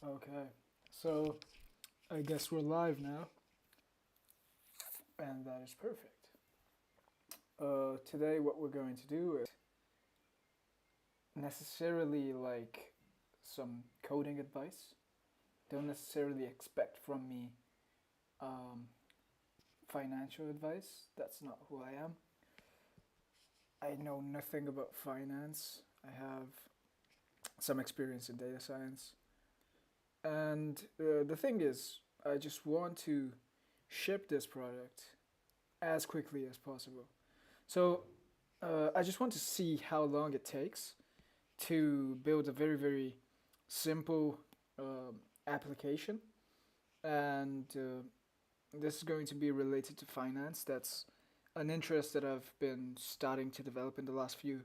Okay, so I guess we're live now, and that is perfect. Today, what we're going to do is necessarily like some coding advice. Don't necessarily expect from me um, financial advice. That's not who I am. I know nothing about finance. I have some experience in data science. And the thing is, I just want to ship this product as quickly as possible. So I just want to see how long it takes to build a very, very simple application. And this is going to be related to finance. That's an interest that I've been starting to develop in the last few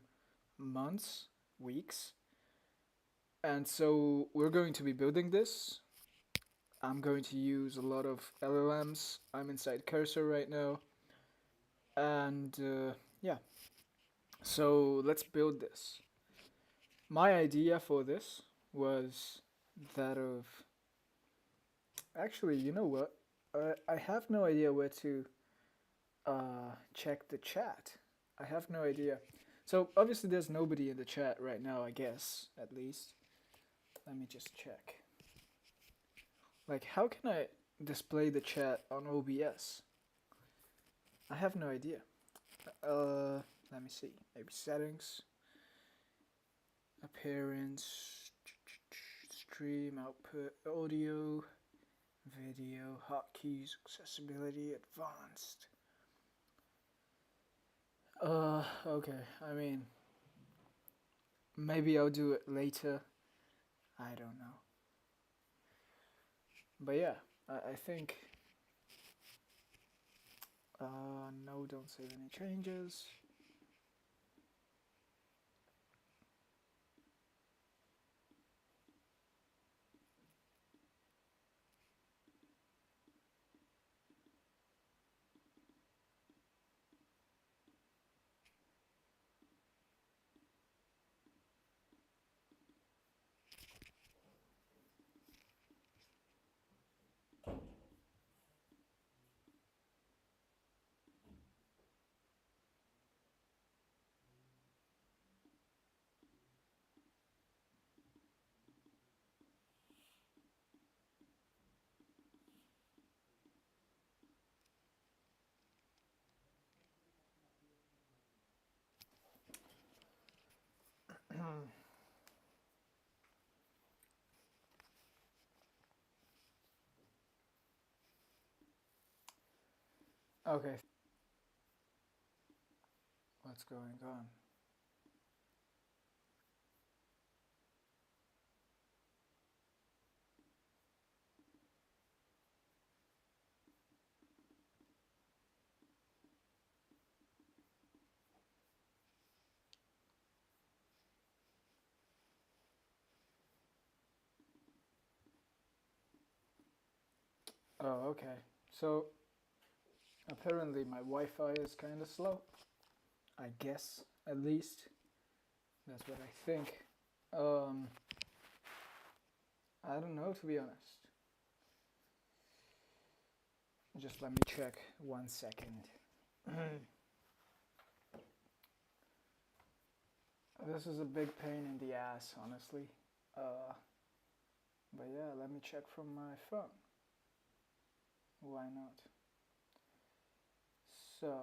months, weeks. And so we're going to be building this. I'm going to use a lot of LLMs. I'm inside Cursor right now. And yeah, so let's build this. My idea for this was that of actually, you know what? I have no idea where to check the chat. I have no idea. So obviously, there's nobody in the chat right now. I guess at least. Let me just check. Like, how can I display the chat on OBS? I have no idea. Let me see. Maybe settings, appearance, stream output, audio, video, hotkeys, accessibility, advanced. Okay. I mean, maybe I'll do it later. I don't know. But yeah, I think. No, don't save any changes. Okay, what's going on? Oh, okay. So apparently my Wi-Fi is kind of slow. I guess, at least. That's what I think. Um, I don't know, to be honest. Just let me check 1 second. This is a big pain in the ass, honestly. Uh, but yeah, let me check from my phone. Why not? So,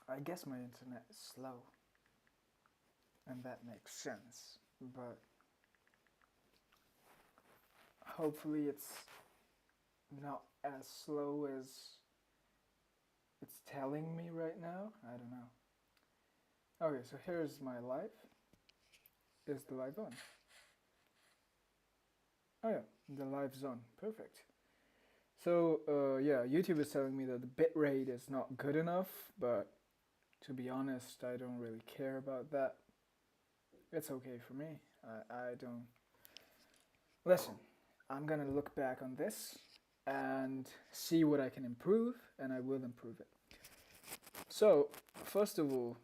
I guess my internet is slow, and that makes sense. But hopefully, it's not as slow as it's telling me right now. I don't know. Okay, so here's my live. Is the live on? Oh yeah, the live's on. Perfect. So yeah, YouTube is telling me that the bitrate is not good enough, but to be honest, I don't really care about that. It's okay for me. I don't. Listen, I'm gonna look back on this. and see what I can improve, and I will improve it. So, first of all,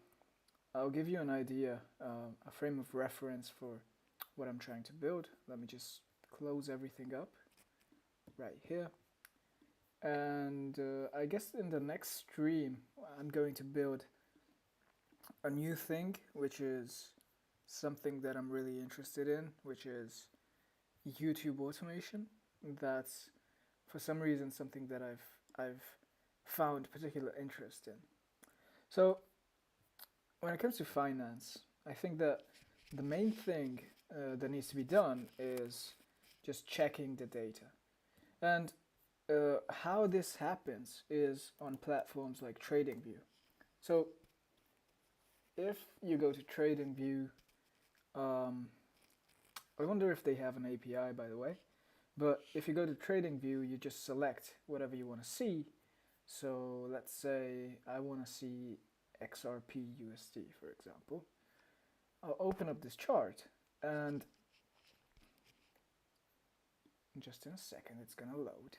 I'll give you an idea, a frame of reference for what I'm trying to build. Let me just close everything up right here. And I guess in the next stream, I'm going to build a new thing, which is something that I'm really interested in, which is YouTube automation. That's for some reason something that I've found particular interest in. So when it comes to finance, I think that the main thing that needs to be done is just checking the data. And how this happens is on platforms like TradingView. So if you go to TradingView, I wonder if they have an API, by the way. But if you go to TradingView, you just select whatever you want to see. So let's say I want to see XRP USD, for example. I'll open up this chart, and just in a second it's gonna load.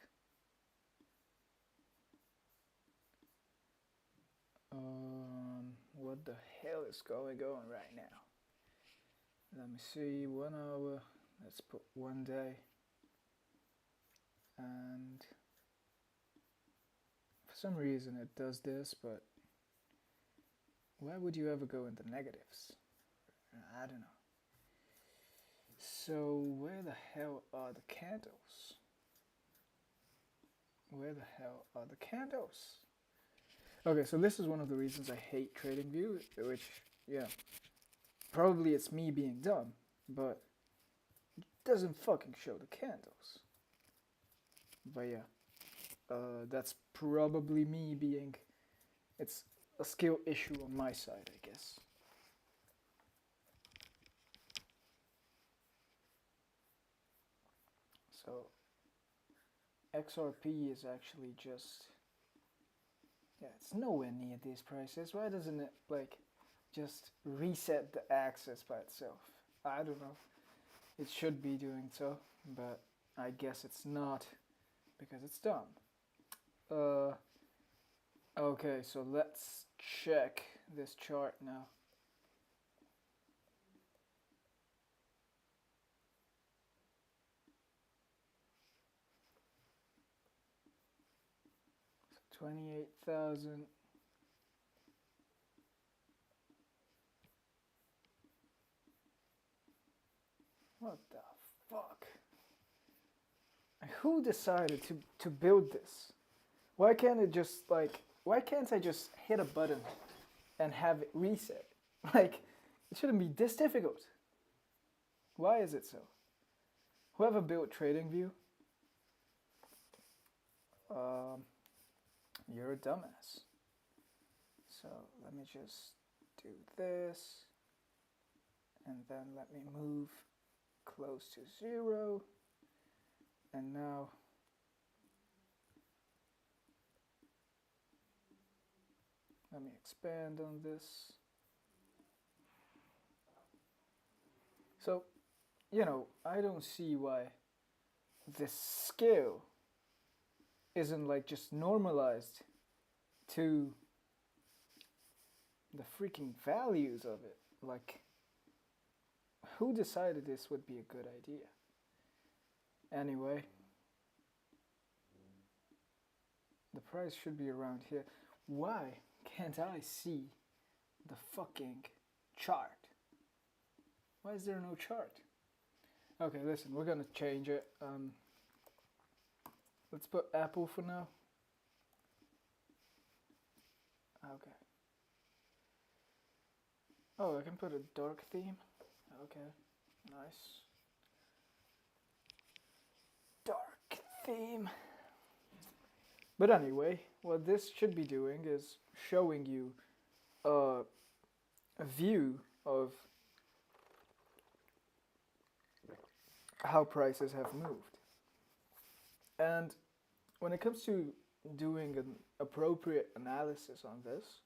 What the hell is going on right now? Let me see, 1 hour, let's put 1 day. And for some reason it does this, but why would you ever go in the negatives? I don't know. So where the hell are the candles? Where the hell are the candles? Okay, so this is one of the reasons I hate TradingView, which, yeah, probably it's me being dumb, but it doesn't fucking show the candles. But yeah, that's probably me being, it's a skill issue on my side, I guess. So XRP is actually just, yeah, it's nowhere near these prices. Why doesn't it like just reset the axis by itself? I don't know. It should be doing so, but I guess it's not because it's dumb. Okay, so let's check this chart now. So 28,000. What the fuck? Who decided to build this? Why can't it just like, why can't I just hit a button and have it reset? Like, it shouldn't be this difficult. Why is it so? Whoever built TradingView, you're a dumbass. So let me just do this, and then let me move close to 0, and now let me expand on this. So, you know, I don't see why this scale isn't like just normalized to the freaking values of it. Like, who decided this would be a good idea? Anyway, the price should be around here. Why can't I see the fucking chart? Why is there no chart? Okay, listen, we're gonna change it. Let's put Apple for now. Okay. Oh, I can put a dark theme. Okay, nice. Dark theme. But anyway, what this should be doing is showing you a view of how prices have moved. And when it comes to doing an appropriate analysis on this,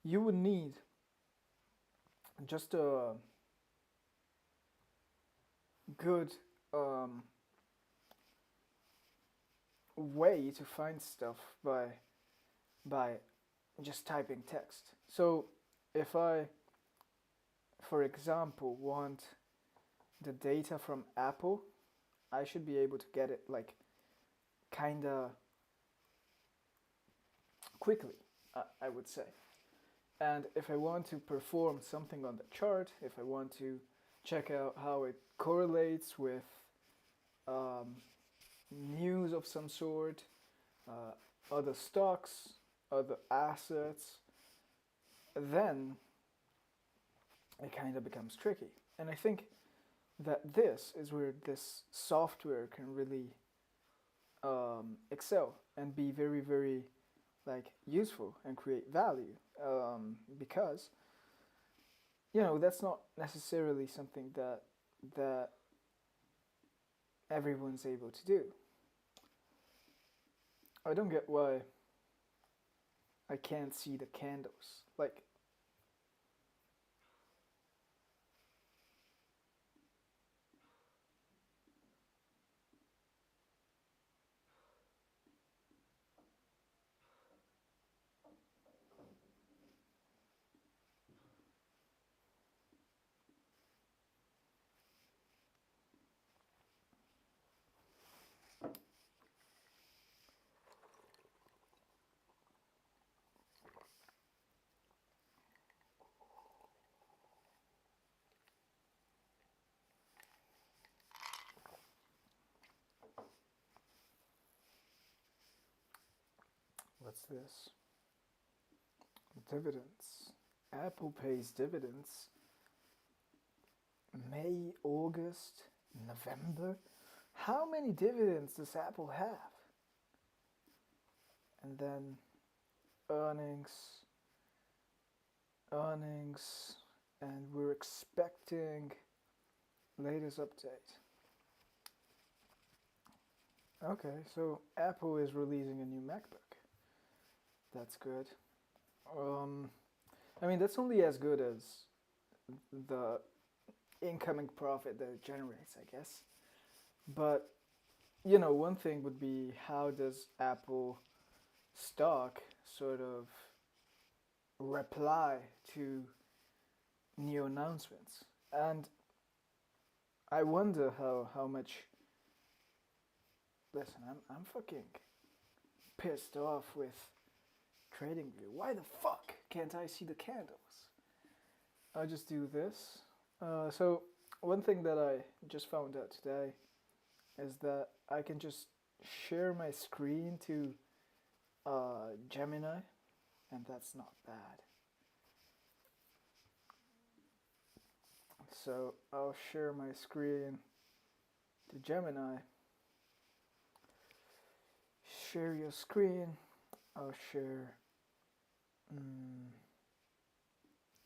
you would need just a good way to find stuff by just typing text. So if I, for example, want the data from Apple, I should be able to get it like kinda quickly, I would say. And if I want to perform something on the chart, if I want to check out how it correlates with um, news of some sort, uh, other stocks, other assets, then it kind of becomes tricky. And I think that this is where this software can really excel and be very, very like useful and create value, because that's not necessarily something that everyone's able to do. I don't get why I can't see the candles. Like, what's this? Dividends. Apple pays dividends May, August, November. How many dividends does Apple have? And then earnings, earnings, and we're expecting latest update. Okay, so Apple is releasing a new MacBook. That's good. Um, I mean, that's only as good as the incoming profit that it generates, I guess. But one thing would be, how does Apple stock sort of reply to new announcements? And I wonder how much. Listen, I'm fucking pissed off with TradingView. Why the fuck can't I see the candles? I'll just do this. So one thing that I just found out today is that I can just share my screen to Gemini, and that's not bad. So I'll share my screen to Gemini. Share your screen. I'll share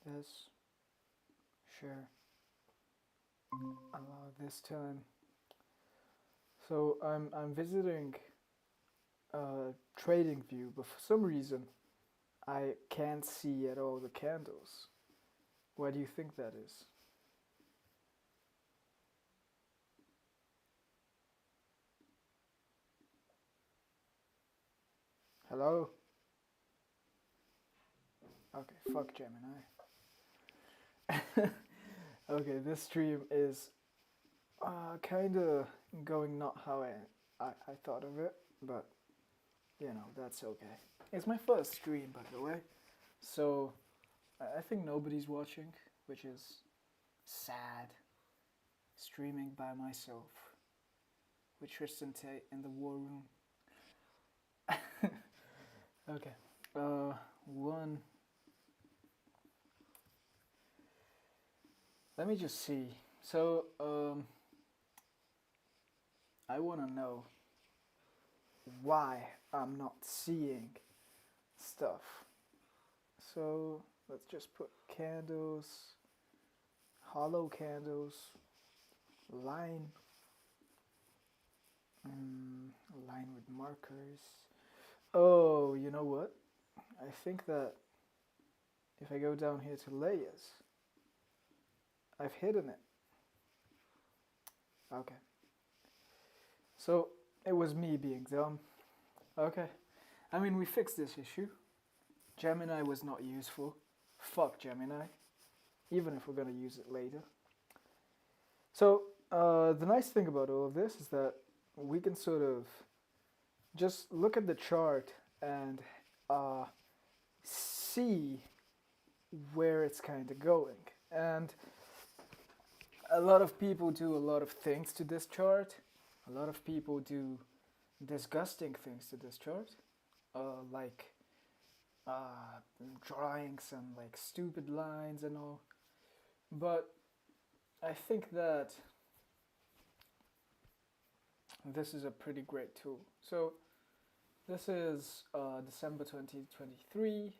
this. Share. Allow this time. So I'm visiting TradingView, but for some reason I can't see at all the candles. Why do you think that is? Hello? Okay, fuck Gemini. Okay, this stream is kind of going not how I thought of it, but that's okay. It's my first stream, by the way, so I think nobody's watching, which is sad. Streaming by myself with Tristan Tate in the war room. Okay, one. Let me just see. So, I want to know why I'm not seeing stuff. So, let's just put candles, hollow candles, line with markers. Oh, you know what? I think that if I go down here to layers, I've hidden it. Okay. So it was me being dumb. Okay. I mean, we fixed this issue. Gemini was not useful. Fuck Gemini. Even if we're gonna use it later. So, the nice thing about all of this is that we can sort of just look at the chart and uh, see where it's kind of going. And a lot of people do a lot of things to this chart. A lot of people do disgusting things to this chart, like uh, drawing some like stupid lines and all. But I think that this is a pretty great tool. So this is December 2023,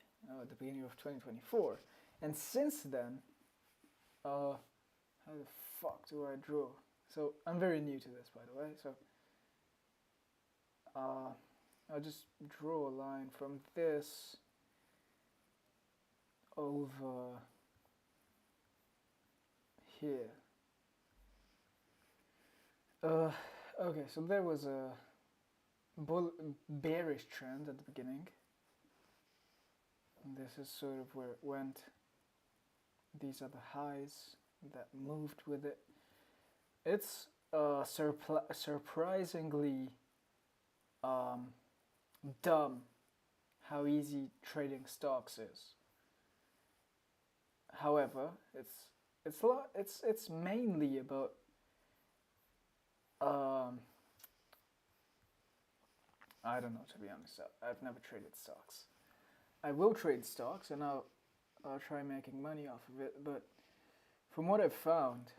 the beginning of 2024, and since then, how the fuck do I draw? So I'm very new to this, by the way. So I'll just draw a line from this over here. Okay, so there was a bearish trend at the beginning. And this is sort of where it went. These are the highs that moved with it. It's surprisingly dumb how easy trading stocks is. However, it's mainly about I don't know, to be honest. I've never traded stocks. I will trade stocks and I'll try making money off of it, but from what I've found,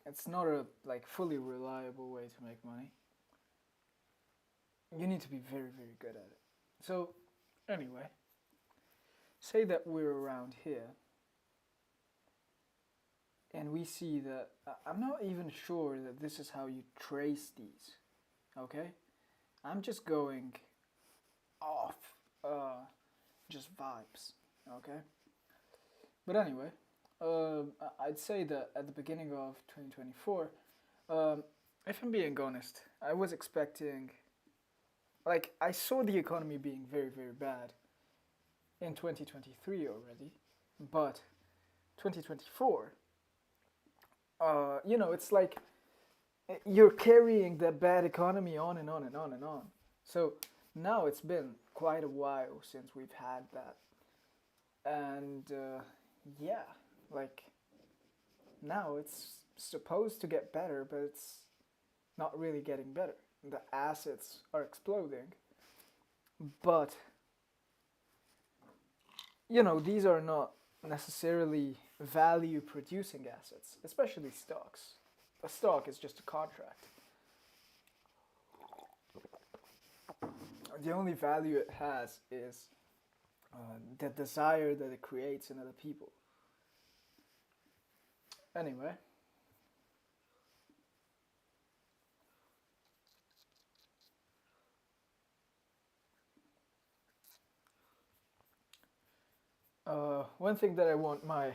it's not a like fully reliable way to make money. You need to be very, very good at it. So, anyway, say that we're around here and we see that I'm not even sure that this is how you trace these. Okay? I'm just going off just vibes. Okay? But anyway, I'd say that at the beginning of 2024, if I'm being honest, I was expecting, like, I saw the economy being very, very bad in 2023 already, but 2024, it's like you're carrying that bad economy on and on and on and on. So now it's been quite a while since we've had that. And yeah, like now it's supposed to get better, but it's not really getting better. The assets are exploding, but these are not necessarily value producing assets, especially stocks. A stock is just a contract. The only value it has is the desire that it creates in other people. Anyway, one thing that I want my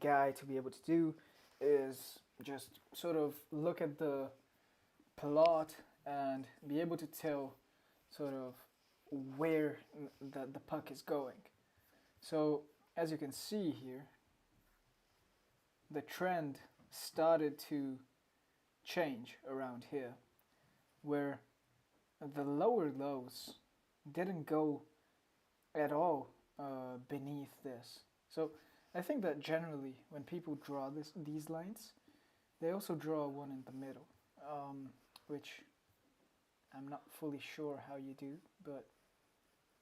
guy to be able to do is just sort of look at the plot and be able to tell sort of where the puck is going. So as you can see here, the trend started to change around here, where the lower lows didn't go at all beneath this. So I think that generally when people draw these lines, they also draw one in the middle, which I'm not fully sure how you do, but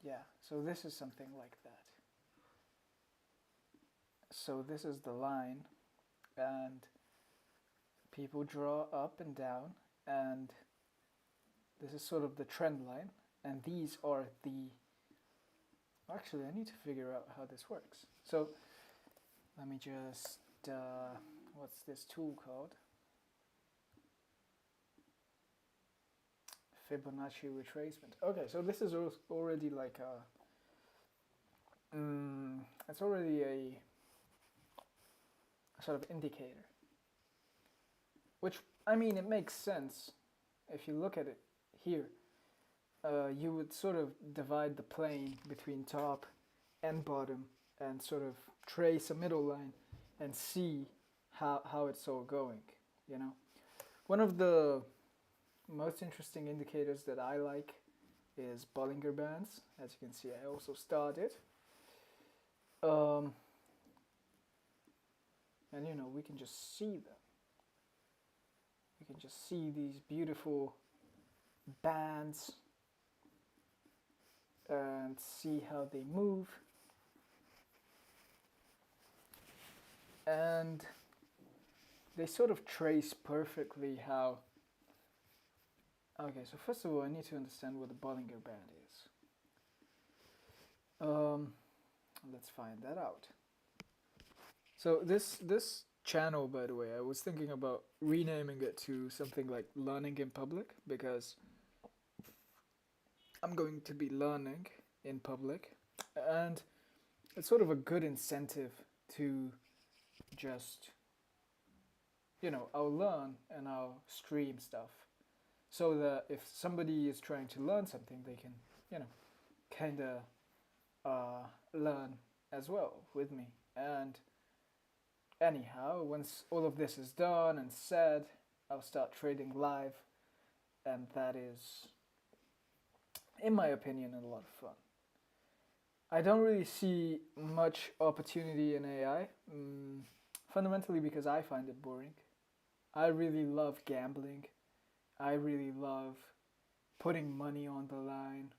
yeah, so this is something like that. So this is the line, and people draw up and down, and this is sort of the trend line, and these are the... Actually, I need to figure out how this works. So let me just... what's this tool called? Fibonacci retracement. Okay, so this is already like a... it's already a sort of indicator. Which, I mean, it makes sense if you look at it here. you would sort of divide the plane between top and bottom and sort of trace a middle line and see how it's all going, you know. One of the most interesting indicators that I like is Bollinger Bands. As you can see, I also started. Um, and you know, we can just see them. We can just see these beautiful bands and see how they move. And they sort of trace perfectly how. Okay, so first of all, I need to understand what the Bollinger Band is. Let's find that out. So this channel, by the way, I was thinking about renaming it to something like Learning in Public, because I'm going to be learning in public, and it's sort of a good incentive to just, you know, I'll learn and I'll stream stuff so that if somebody is trying to learn something, they can, you know, kind of learn as well with me. And anyhow, once all of this is done and said, I'll start trading live, and that is, in my opinion, a lot of fun. I don't really see much opportunity in AI, fundamentally because I find it boring. I really love gambling. I really love putting money on the line.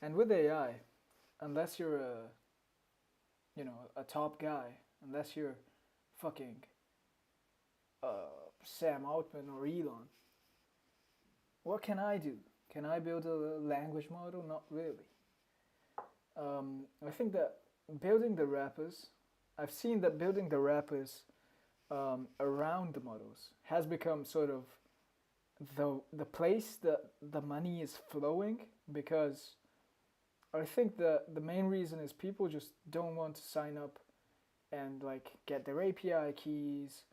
And with AI, unless you're a top guy, unless you're fucking Sam Altman or Elon, what can I do? Can I build a language model? Not really. I think that building the wrappers, I've seen that building the wrappers around the models has become sort of the place that the money is flowing, because I think that the main reason is people just don't want to sign up and like get their API keys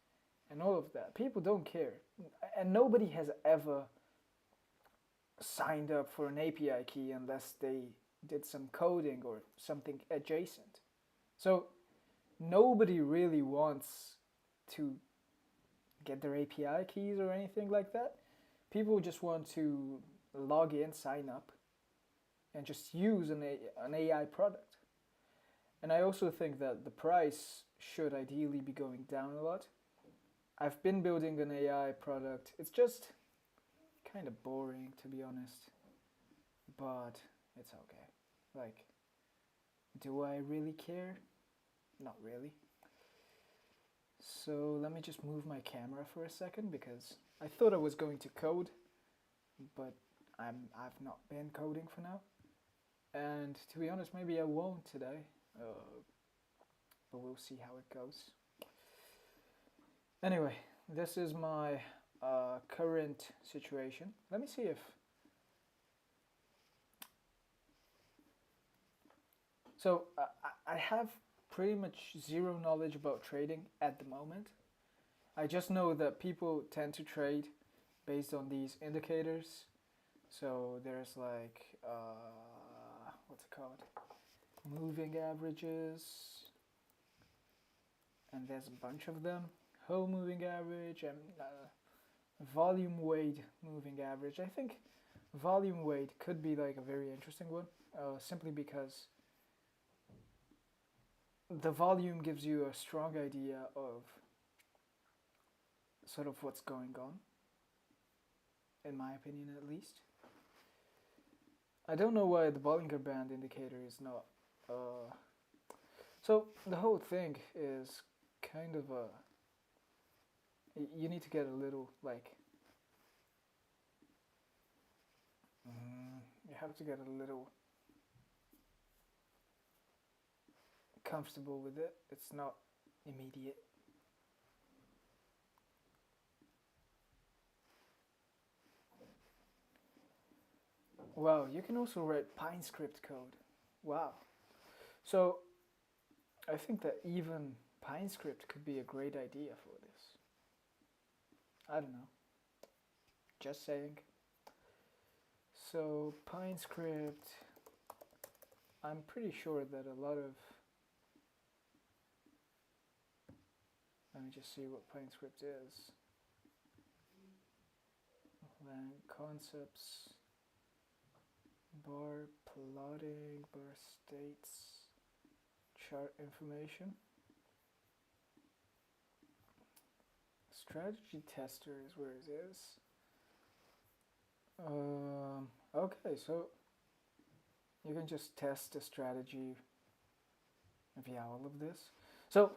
and all of that. People don't care, and nobody has ever signed up for an API key unless they did some coding or something adjacent. So nobody really wants to get their API keys or anything like that. People just want to log in, sign up, and just use an AI product. And I also think that the price should ideally be going down a lot. I've been building an AI product. It's just kind of boring, to be honest, but it's okay. Like, do I really care? Not really. So let me just move my camera for a second, because I thought I was going to code, but I've not been coding for now. And to be honest, maybe I won't today, but we'll see how it goes. Anyway, this is my current situation. Let me see if... So I have pretty much zero knowledge about trading at the moment. I just know that people tend to trade based on these indicators. So there's like, what's it called? Moving averages. And there's a bunch of them. Whole moving average and volume weight moving average. I think volume weight could be like a very interesting one, simply because the volume gives you a strong idea of sort of what's going on, in my opinion at least. I don't know why the Bollinger Band indicator is not... So the whole thing is kind of a... You need to get a little, like... you have to get a little comfortable with it. It's not immediate. Wow, you can also write PineScript code. Wow. So I think that even PineScript could be a great idea for this. I don't know. Just saying. So PineScript, I'm pretty sure that a lot of, let me just see what PineScript is. Lang concepts, bar plotting, bar states, chart information. Strategy tester is where it is. Okay, so you can just test the strategy via all of this. So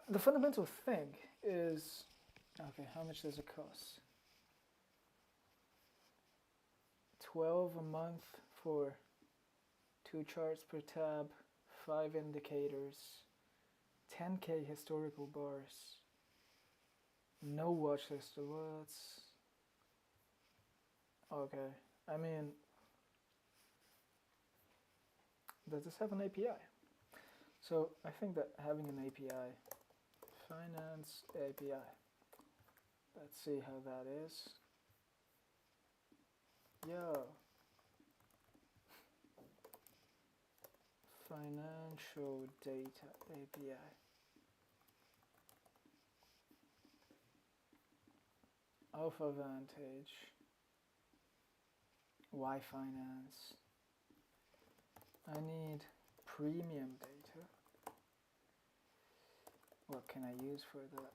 the fundamental thing is, okay, how much does it cost? 12 a month for 2 charts per tab, 5 indicators, 10k historical bars, no watch list alerts. Okay, I mean, does this have an API? So I think that having an API, finance API, let's see how that is. Yo, financial data API. Alpha Vantage, Y Finance. I need premium data. What can I use for that?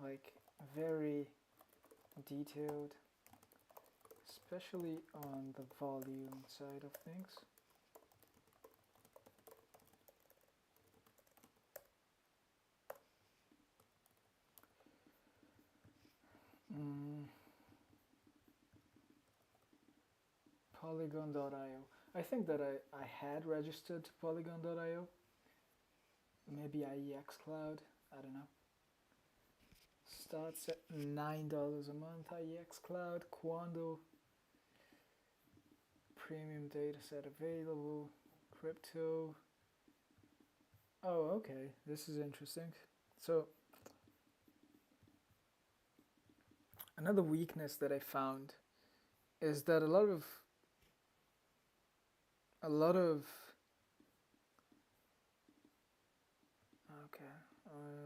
Like very detailed, especially on the volume side of things. Polygon.io. I think that I had registered to Polygon.io. Maybe IEX Cloud. I don't know. Starts at $9 a month. IEX Cloud, Quando. Premium dataset available. Crypto. Oh, okay. This is interesting. So another weakness that I found is that a lot of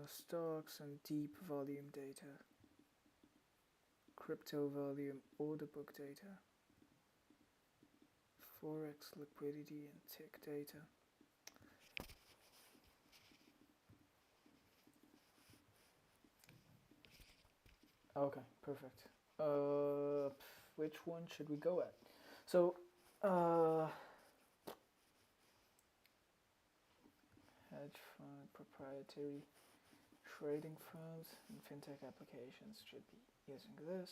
stocks and deep volume data, crypto volume, order book data, forex liquidity and tick data. Okay, perfect. Which one should we go at? So, hedge fund, proprietary trading firms and fintech applications should be using this.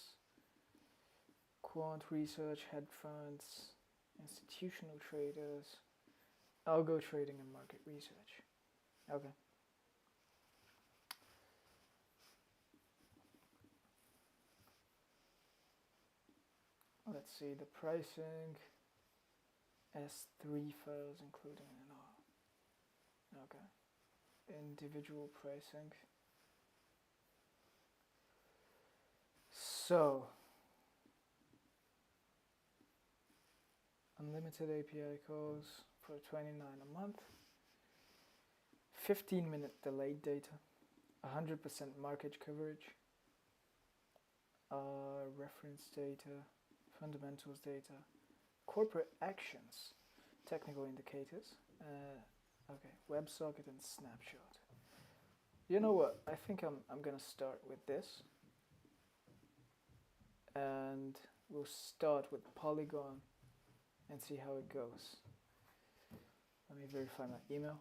Quant research, hedge funds, institutional traders, algo trading and market research. Okay. Let's see the pricing. S3 files including an R. Okay. Individual pricing. So unlimited API calls for $29 a month. 15-minute delayed data. 100% market coverage. Reference data. Fundamentals data. Corporate actions. Technical indicators. Okay, WebSocket and Snapshot. You know what? I think I'm gonna start with this, and we'll start with Polygon and see how it goes. Let me verify my email.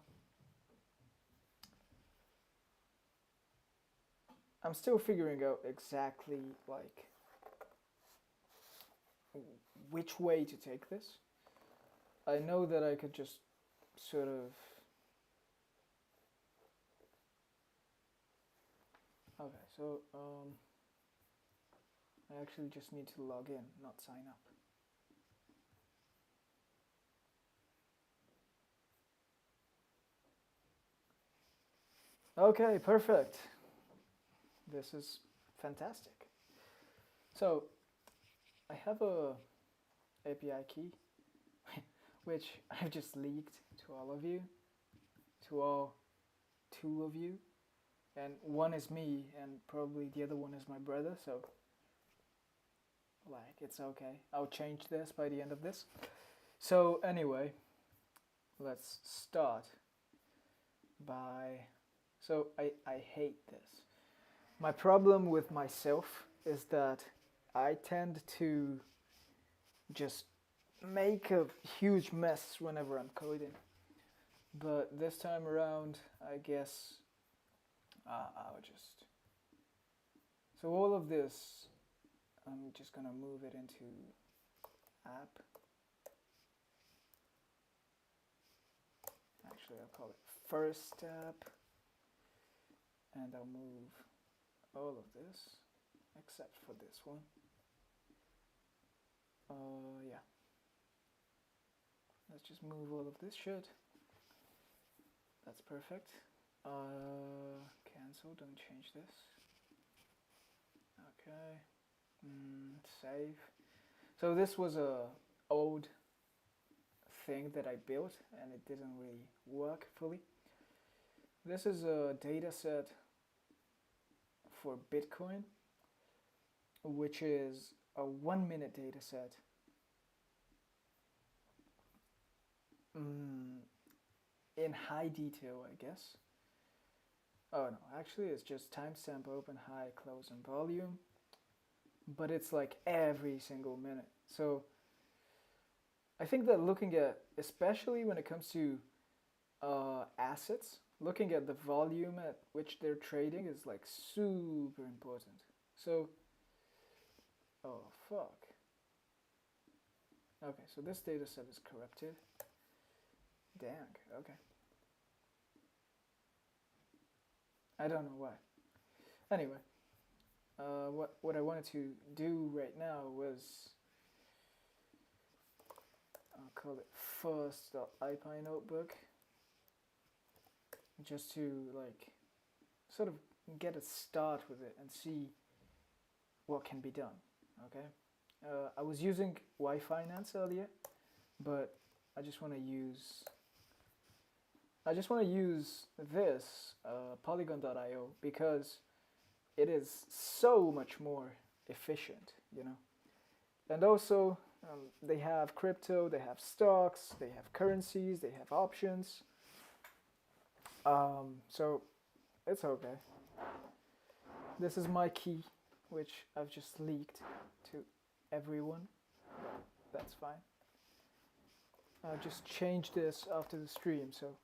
I'm still figuring out exactly like which way to take this. I know that I could just sort of okay, so I actually just need to log in, not sign up. Okay, perfect. This is fantastic. So I have a API key which I've just leaked to all of you, to all two of you, and one is me, and probably the other one is my brother. So like it's okay. I'll change this by the end of this. So anyway, let's start by. So I hate this. My problem with myself is that I tend to just make a huge mess whenever I'm coding. But this time around, I guess I'll just. So all of this, I'm just gonna move it into app. Actually, I'll call it first step, and I'll move all of this except for this one. Yeah. Let's just move all of this shit. That's perfect. Cancel, don't change this. Okay. Save. So this was a old thing that I built and it didn't really work fully. This is a data set for Bitcoin, which is a 1 minute data set. In high detail, I guess. Oh no, actually it's just timestamp, open, high, close, and volume. But it's like every single minute. So I think that looking at, especially when it comes to assets, looking at the volume at which they're trading is like super important. So, oh fuck. Okay, so this data set is corrupted. Dang, okay. I don't know why. Anyway, what I wanted to do right now was, I'll call it first.ipy notebook, just to like sort of get a start with it and see what can be done. Okay, I was using Y-Finance earlier, but I just want to use this Polygon.io because it is so much more efficient, you know. And also, they have crypto, they have stocks, they have currencies, they have options. So it's okay. This is my key, which I've just leaked to everyone. But that's fine. I'll just change this after the stream, so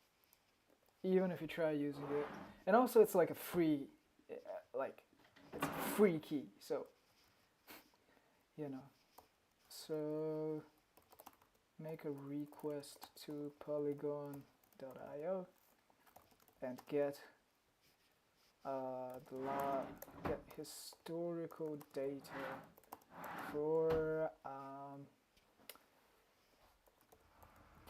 even if you try using it, and also it's like a free, it's a free key, so you know. So make a request to polygon.io and get get historical data for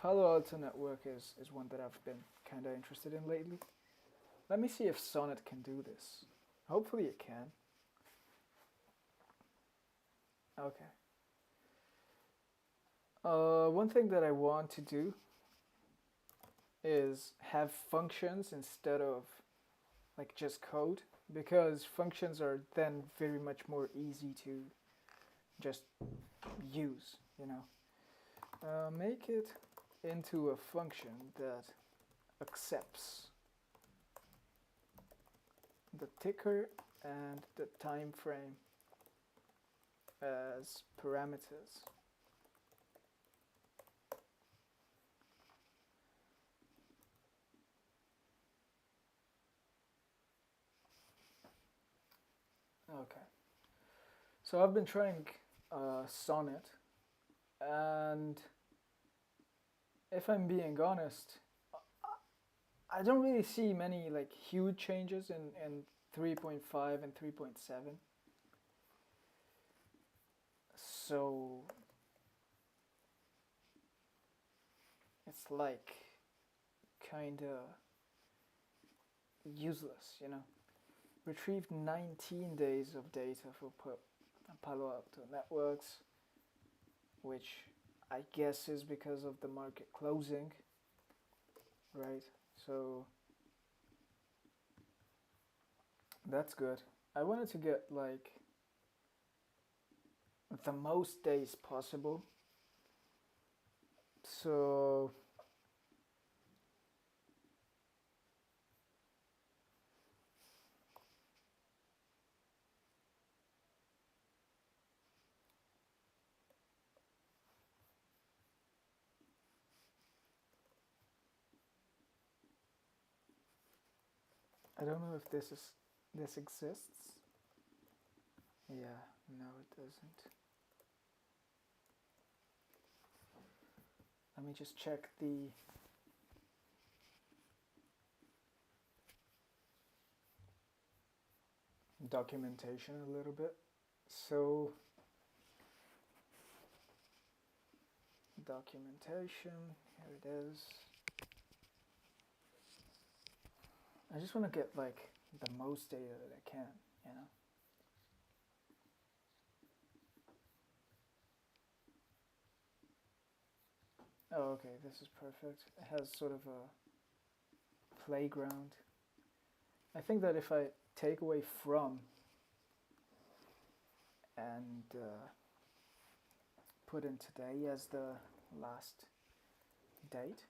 Palo Alto Network is one that I've been kind of interested in lately. Let me see if Sonnet can do this. Hopefully it can. Okay. One thing that I want to do is have functions instead of like just code, because functions are then very much more easy to just use, you know. Make it into a function that accepts the ticker and the time frame as parameters. Okay, so I've been trying Sonnet, and if I'm being honest, I don't really see many like huge changes in 3.5 and 3.7. So it's like kinda useless, you know. Retrieved 19 days of data for Palo Alto Networks, which I guess is because of the market closing, right? So that's good. I wanted to get like the most days possible. So I don't know if this exists. Yeah, no, it doesn't. Let me just check the documentation a little bit. So, documentation, here it is. I just want to get like the most data that I can, you know? Oh, okay, this is perfect. It has sort of a playground. I think that if I take away from and put in today as the last date,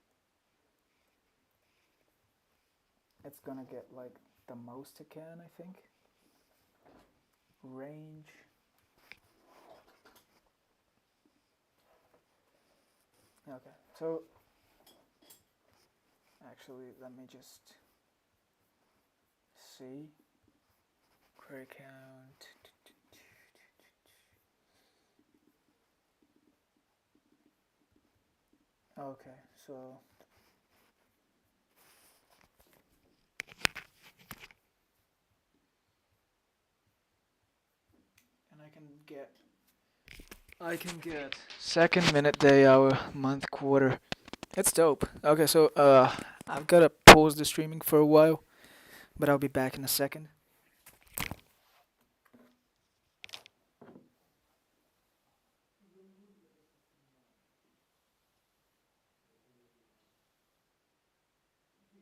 it's gonna get like the most it can, I think. Range. Okay, so actually, let me just see. Query count. Okay, so and I can get second, minute, day, hour, month, quarter. It's dope. Okay, so I've gotta pause the streaming for a while, but I'll be back in a second.